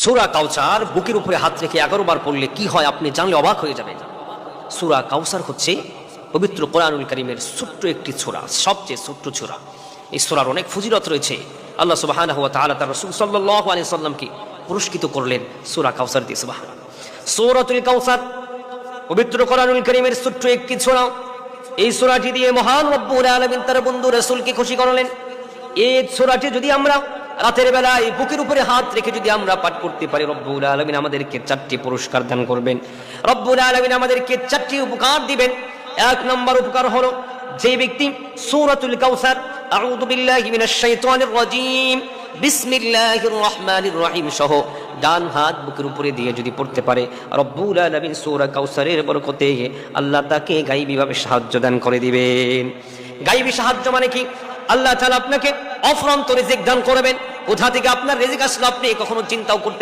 সূরা কাউসার বুকের উপরে হাত রেখে 11 বার পড়লে কি হয় আপনি জানলে অবাক হয়ে যাবেন। সূরা কাউসার হচ্ছে পবিত্র কোরআনুল কারীমের ছোট্ট একটি সূরা, সবচেয়ে ছোট্ট সূরা। এই সূরার অনেক ফজিলত রয়েছে। আল্লাহ সুবহানাহু ওয়া তাআলা তার রাসূল সাল্লাল্লাহু আলাইহি সাল্লামকে পুরস্কৃত করলেন সূরা কাউসার দিয়ে। সুবহানাল্লাহ। সূরাতুল কাউসার পবিত্র কোরআনুল কারীমের ছোট্ট একটি সূরা। এই সূরাটি দিয়ে মহান রব্বুল আলামিন তার বন্ধু রাসূলকে খুশি করলেন। এই সূরাটি যদি আমরা রাতের বেলায় বুকের উপরে হাত রেখে যদি আমরা পাঠ করতে পারি, রব্বুল আলামিন আমাদেরকে 4টি পুরস্কার দান করবেন। রব্বুল আলামিন আমাদেরকে 4টি উপকার দিবেন। এক নম্বর উপকার হলো, যে ব্যক্তি সূরাতুল কাউসার আউযু বিল্লাহি মিনাশ শাইতানির রাজীম বিসমিল্লাহির রহমানির রহিম সহ ডান হাত বুকের উপরে দিয়ে যদি পড়তে পারে, রব্বুল আলামিন সূরা কাউসারের বরকতে আল্লাহ তাকে গায়বীভাবে সাহায্য দান করে দিবেন। গায়বী সাহায্য মানে কি? আল্লাহ তাআলা আপনাকে অফুরন্ত রিজিক দান করবেন। কোথা থেকে আপনার রিজিক আসলে আপনি কখনো চিন্তাও করতে